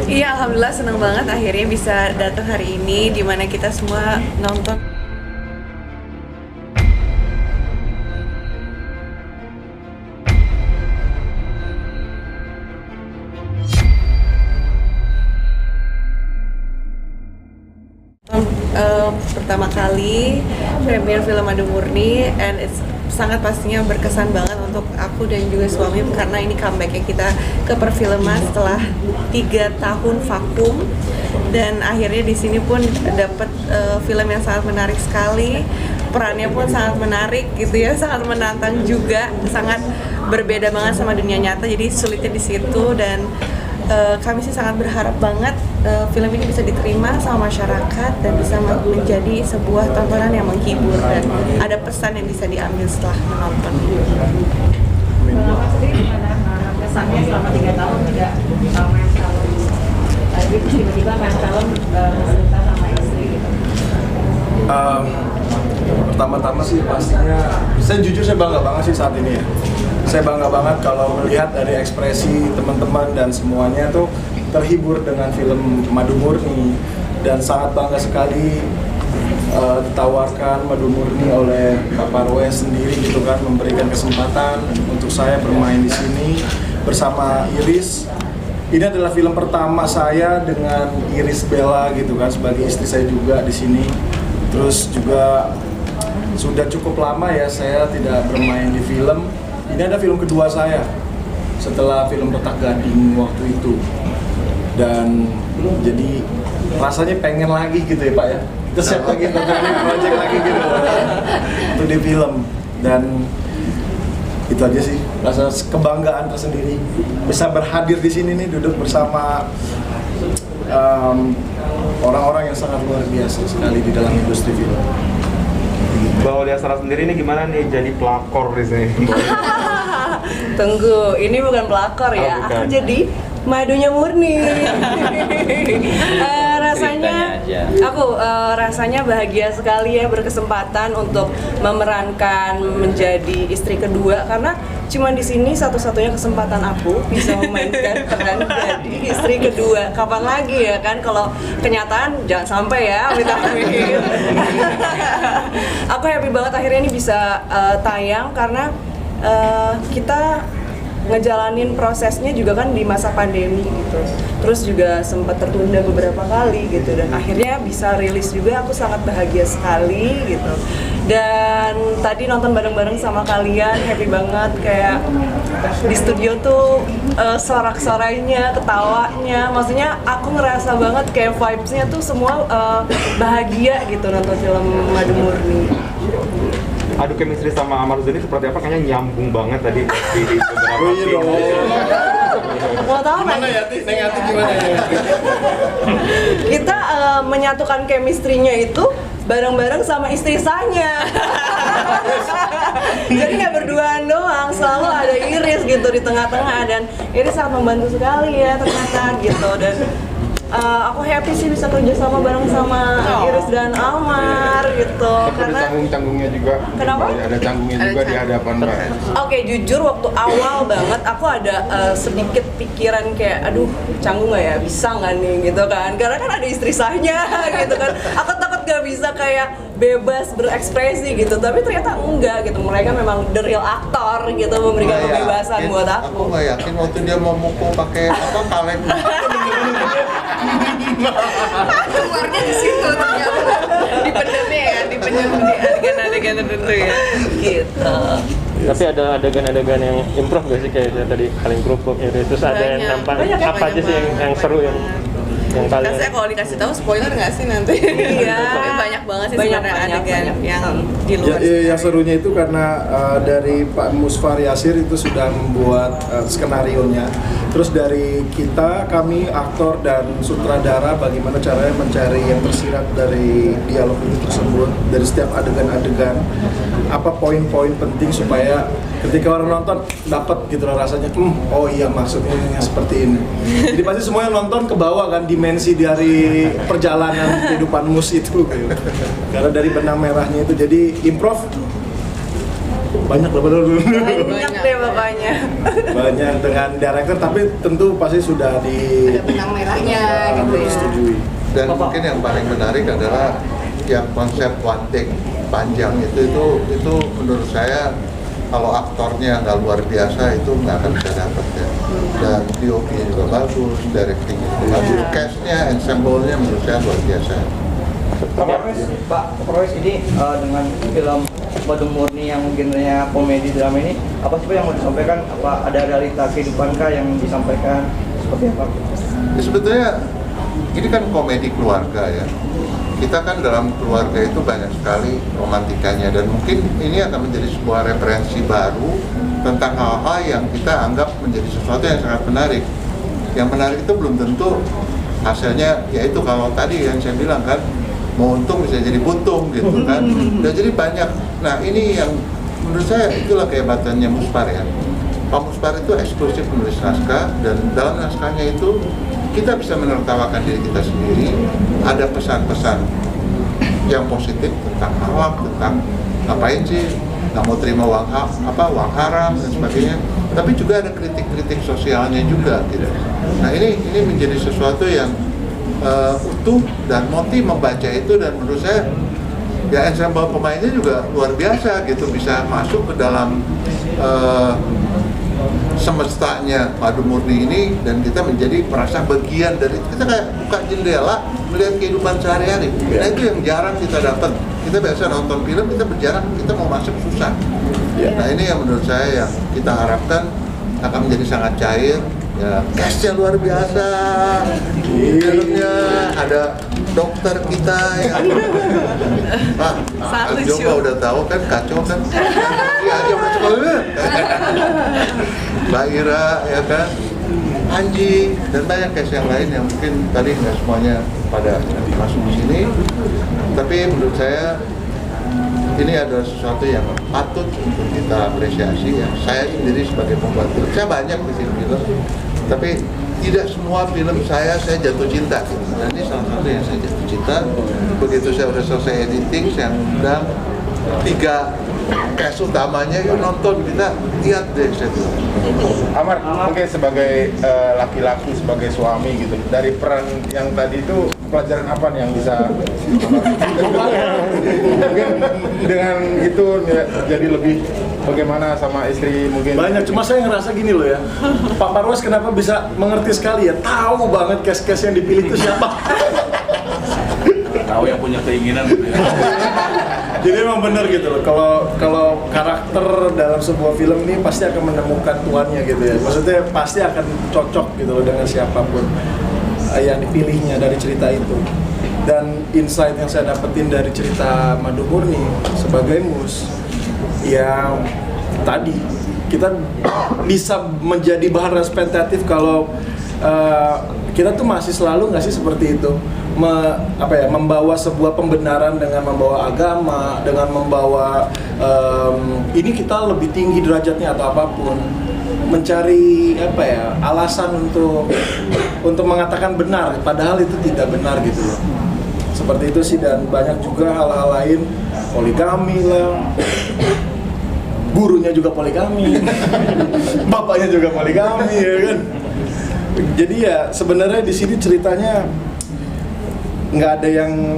Iya, alhamdulillah senang banget akhirnya bisa datang hari ini di mana kita semua nonton. Pertama kali premier film Madu Murni, and it's sangat pastinya berkesan banget untuk aku dan juga suami karena ini comebacknya kita ke perfilman setelah 3 tahun vakum, dan akhirnya di sini pun dapat film yang sangat menarik sekali, perannya pun sangat menarik gitu ya, sangat menantang juga, sangat berbeda banget sama dunia nyata, jadi sulitnya di situ. Dan kami sih sangat berharap banget film ini bisa diterima sama masyarakat dan bisa menjadi sebuah tontonan yang menghibur dan ada pesan yang bisa diambil setelah menonton. Mas sendiri gimana kesannya selama 3 tahun tidak main film? Tapi tiba-tiba main film cerita sama istri gitu. Pertama-tama sih pastinya, saya jujur saya bangga banget sih saat ini ya. Saya bangga banget kalau melihat dari ekspresi teman-teman dan semuanya tuh terhibur dengan film Madu Murni, dan sangat bangga sekali ditawarkan Madu Murni oleh Pak Parwe sendiri gitu kan, memberikan kesempatan untuk saya bermain di sini bersama Iris. Ini adalah film pertama saya dengan Iris Bella gitu kan, sebagai istri saya juga di sini. Terus juga sudah cukup lama ya saya tidak bermain di film. Ini ada film kedua saya setelah film Retak Gading waktu itu, dan jadi rasanya pengen lagi gitu ya Pak ya, kita siap lagi tentang project lagi gitu untuk di film. Dan itu aja sih, rasa kebanggaan tersendiri bisa berhadir di sini nih, duduk bersama orang-orang yang sangat luar biasa sekali di dalam industri film. Mbak Olia Sarah sendiri ini gimana nih jadi pelakor di sini? Tunggu, ini bukan pelakor ya, bukan. aku jadi Madunya Murni. Rasanya bahagia sekali ya berkesempatan untuk memerankan menjadi istri kedua, karena cuma di sini satu-satunya kesempatan aku bisa memainkan peran jadi istri kedua. Kapan lagi ya kan, kalau kenyataan jangan sampai ya, amit-amit. Aku happy banget akhirnya ini bisa tayang karena kita ngejalanin prosesnya juga kan di masa pandemi gitu, terus juga sempat tertunda beberapa kali gitu, dan akhirnya bisa rilis juga. Aku sangat bahagia sekali gitu, dan tadi nonton bareng-bareng sama kalian, happy banget, kayak di studio tuh sorak-sorainya, ketawanya, maksudnya aku ngerasa banget kayak vibes-nya tuh semua bahagia gitu nonton film Madu Murni. Adu chemistry sama Amar Zoni seperti apa? Kayaknya nyambung banget tadi di beberapa scene. Mau tahu nggak? Gimana ya, Neng Ati gimana ya? Kita menyatukan chemistry-nya itu bareng-bareng sama istri saya. Jadi nggak berduaan doang, selalu ada Iris gitu di tengah-tengah, dan Iris sangat membantu sekali ya ternyata gitu. Dan aku happy sih bisa kerja sama bareng sama Iris dan Amar gitu. Tapi Karena ada canggung-canggungnya juga. Kenapa? Ada canggungnya juga di hadapan Mbak. Oke, jujur waktu awal banget aku ada sedikit pikiran kayak, aduh canggung nggak ya, bisa nggak nih gitu kan, karena kan ada istri saya gitu kan, aku takut nggak bisa kayak bebas berekspresi gitu, tapi ternyata enggak gitu, mereka memang the real aktor gitu, memberikan kebebasan buat aku. Aku nggak yakin waktu dia mau mukul pakai apa kaleng. Keluarnya di situ ternyata dipendamnya ya, dipendam di adegan-adegan tertentu ya gitu. Tapi ada adegan-adegan yang improv gak sih, kayak tadi kaleng kerupuk gitu, terus ada yang nampak apa aja sih yang seru yang kalian? Saya kalau dikasih tahu spoiler nggak sih nanti? Iya. Tapi banyak banget sih sebenarnya adegan yang di luar. Yang serunya itu karena dari Pak Musfar Yasir itu sudah membuat skenarionya. Terus dari kami aktor dan sutradara, bagaimana caranya mencari yang tersirat dari dialog itu tersebut, dari setiap adegan-adegan, apa poin-poin penting supaya ketika orang nonton dapat gitu loh rasanya, oh iya maksudnya seperti ini. Jadi pasti semua yang nonton ke bawah kan dimensi dari perjalanan kehidupan Mus itu gitu. Karena dari benang merahnya itu, jadi improv banyak lah bener. Banyak deh pokoknya. Banyak dengan director, tapi tentu pasti sudah Ada benang merahnya gitu ya. disetujui. Dan mungkin yang paling menarik adalah yang konsep one take panjang itu menurut saya kalau aktornya nggak luar biasa itu nggak akan bisa dapat ya. Dan DOP-nya juga bagus, directing-nya juga bagus, cast-nya, ensemble-nya menurut saya luar biasa. Pak Kapolres ini dengan film Badung Murni yang genrenya komedi drama ini, apa sih Pak yang mau disampaikan? Apa ada realita kehidupankah yang disampaikan seperti apa? Ya, sebetulnya ini kan komedi keluarga ya. Kita kan dalam keluarga itu banyak sekali romantikanya dan mungkin ini akan menjadi sebuah referensi baru tentang hal-hal yang kita anggap menjadi sesuatu yang sangat menarik. Yang menarik itu belum tentu hasilnya, yaitu kalau tadi yang saya bilang kan, mau untung bisa jadi buntung gitu kan. Dan jadi banyak. Nah ini yang menurut saya itulah kehebatannya Muspar ya. Pak Muspar itu eksklusif menulis naskah dan dalam naskahnya itu kita bisa menertawakan diri kita sendiri. Ada pesan-pesan yang positif tentang akhlak, tentang ngapain sih nggak mau terima uang haram dan sebagainya. Tapi juga ada kritik-kritik sosialnya juga gitu. Nah ini menjadi sesuatu yang utuh dan motif membaca itu, dan menurut saya ya ensemble pemainnya juga luar biasa gitu, bisa masuk ke dalam semestanya Badung Murni ini dan kita menjadi merasa bagian dari, kita kayak buka jendela melihat kehidupan sehari-hari. Nah itu yang jarang kita dapat. Kita biasa nonton film, kita berjarak, kita mau masuk susah. Nah ini yang menurut saya yang kita harapkan akan menjadi sangat cair. Ya, cast-nya luar biasa. Filmnya ada dokter kita yang Sangat Jomba lucu. udah tahu kan, kacau kan. Dia aja udah sekolah. Mbak Ira ya kan, Anji dan banyak cast yang lain yang mungkin tadi nggak semuanya pada masuk di sini. Tapi menurut saya ini adalah sesuatu yang patut untuk kita apresiasi ya. Saya sendiri sebagai pembuat film, saya banyak bikin film, tapi tidak semua film saya jatuh cinta. Dan ini salah satu yang saya jatuh cinta. Begitu saya udah selesai editing, saya undang 3 cast utamanya, yuk nonton, kita lihat deh. Amar, mungkin sebagai laki-laki, sebagai suami gitu, dari peran yang tadi itu pelajaran apa nih yang bisa mungkin dengan itu jadi lebih bagaimana sama istri mungkin? Banyak, cuma saya ngerasa gini loh ya, Pak Parwas kenapa bisa mengerti sekali ya, tahu banget cast-cast yang dipilih itu siapa. Tahu yang punya keinginan gitu ya. Jadi emang bener gitu loh, kalau karakter dalam sebuah film ini pasti akan menemukan tuannya gitu ya. Maksudnya pasti akan cocok gitu loh dengan siapapun yang dipilihnya dari cerita itu. Dan insight yang saya dapetin dari cerita Badung Murni sebagai Mus, ya tadi kita bisa menjadi bahan representatif kalau kita tuh masih selalu nggak sih seperti itu, membawa sebuah pembenaran dengan membawa agama, dengan membawa ini kita lebih tinggi derajatnya atau apapun, mencari alasan untuk mengatakan benar, padahal itu tidak benar gitu loh. Seperti itu sih, dan banyak juga hal-hal lain, poligami lah, gurunya juga poligami, bapaknya juga poligami ya kan. Jadi ya sebenarnya di sini ceritanya nggak ada yang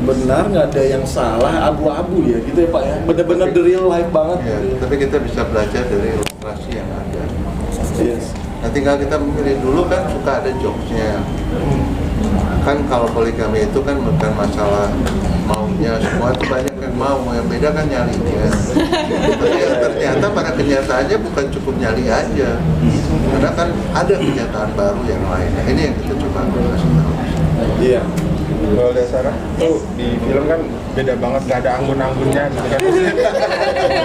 benar, nggak ada yang salah, abu-abu ya gitu ya Pak ya. Bener-bener the real life banget. Ya, tapi kita bisa belajar dari ilustrasi yang ada. Yes. Nah tinggal kita memilih dulu kan, suka ada jokesnya. Kan kalau poligami itu kan bukan masalah maunya, semua itu banyak yang mau, yang beda kan nyalinya. Tapi ya, ternyata pada kenyataannya bukan cukup nyali aja, karena kan ada kenyataan baru yang lain. Nah, ini yang kita coba kasih tahu. Iya. Kalau lihat Sarah tuh di film kan beda banget, gak ada anggun-anggunnya gitu kan.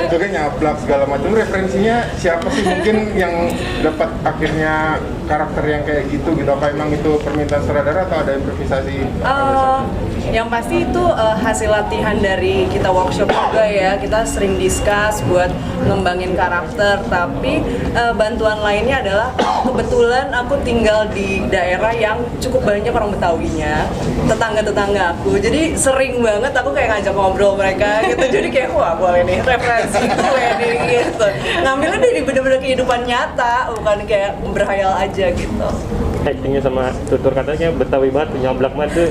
Itu kan nyablak segala macam. Referensinya siapa sih mungkin yang dapat akhirnya karakter yang kayak gitu gitu? Apa emang itu permintaan sutradara atau ada improvisasi? Yang pasti itu hasil latihan dari kita workshop juga ya. Kita sering discuss buat ngembangin karakter, tapi bantuan lainnya adalah kebetulan aku tinggal di daerah yang cukup banyak orang Betawinya. tetangga aku. Jadi sering banget aku kayak ngajak ngobrol mereka gitu. Jadi kayak wah boleh nih referensi gue nih gitu. Ngambilnya dari bener-bener kehidupan nyata, bukan kayak berhayal aja gitu. Actingnya sama tutur katanya Betawi banget, nyablak banget tuh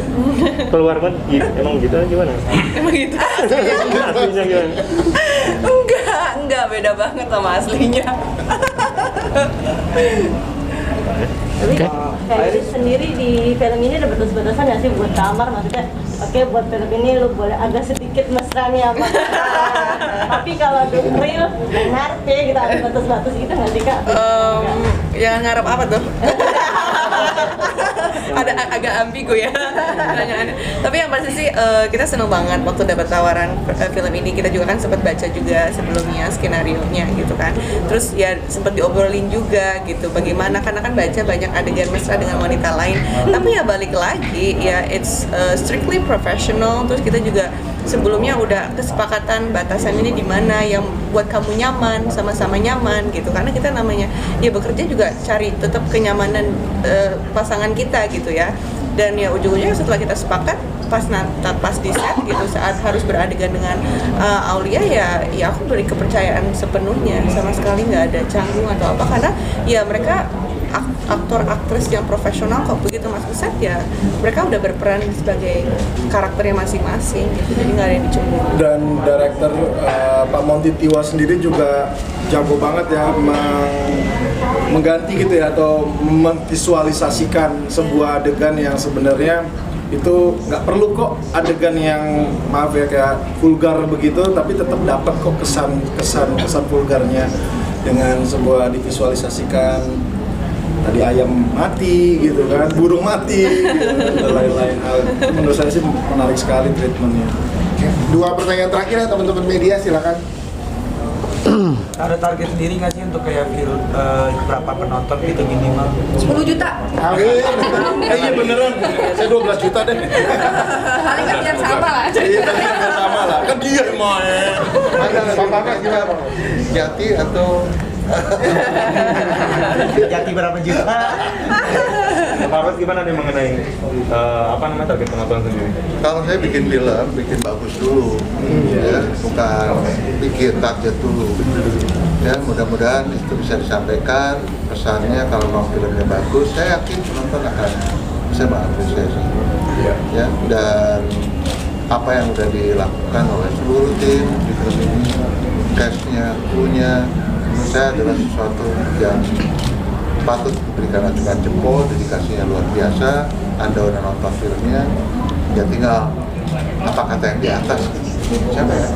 keluar banget. Emang gitu gimana? Emang gitu. Aslinya gimana? Enggak beda banget sama aslinya. Tapi kayak sendiri di film ini ada batas-batasan nggak sih buat kamar? Maksudnya, oke buat film ini lu boleh agak sedikit mesra nih sama tapi kalau di real, ngerti kita ada batas-batas gitu nggak sih Kak? Yang ngarep apa tuh? Ada agak ambigu ya pertanyaannya. Tapi yang pasti sih kita seneng banget waktu dapat tawaran film ini. Kita juga kan sempat baca juga sebelumnya skenario-nya gitu kan. Terus ya sempat diobrolin juga gitu bagaimana, karena kan baca banyak adegan mesra dengan wanita lain. Tapi ya balik lagi ya it's strictly professional. Terus kita juga sebelumnya udah kesepakatan batasan ini di mana yang buat kamu nyaman, sama-sama nyaman gitu. Karena kita namanya ya bekerja juga cari tetap kenyamanan pasangan kita gitu ya. Dan ya ujung-ujungnya setelah kita sepakat pas di set gitu saat harus beradegan dengan Aulia ya aku beri kepercayaan sepenuhnya, sama sekali nggak ada canggung atau apa, karena ya mereka aktor aktris yang profesional kok. Begitu masuk set ya mereka udah berperan sebagai karakternya masing-masing gitu, jadi nggak ada yang dicemburu. Dan director Pak Monty Tiwa sendiri juga jago banget ya mengganti gitu ya, atau memvisualisasikan sebuah adegan yang sebenarnya itu nggak perlu kok adegan yang maaf ya kayak vulgar begitu, tapi tetap dapat kok kesan vulgarnya dengan sebuah divisualisasikan tadi ayam mati gitu kan, burung mati gitu, dan lain-lain hal. Menurut saya sih menarik sekali treatmentnya. Dua pertanyaan terakhir ya teman-teman media, silakan. Ada target sendiri nggak sih untuk kayak film berapa penonton gitu minimal? 10 juta. Amin. Iya beneran, saya 12 juta deh. Paling kan biar sama lah. Iya biar sama lah, kan dia yang main. Bapak gimana? Jati atau Jati berapa juta? Harus gimana nih mengenai apa namanya target penonton sendiri? kalau saya bikin film, bikin bagus dulu, ya, bukan bikin target dulu. Ya, mudah-mudahan itu bisa disampaikan pesannya. Kalau mau filmnya bagus, saya yakin penonton akan bisa mengapresiasi. Ya, dan apa yang sudah dilakukan oleh seluruh tim di film ini, cast-nya, kru-nya, menurut saya adalah sesuatu yang patut diberikan acungan jempol. Dedikasinya luar biasa. Anda udah nonton filmnya, ya tinggal apa kata yang di atas. Siapa ya?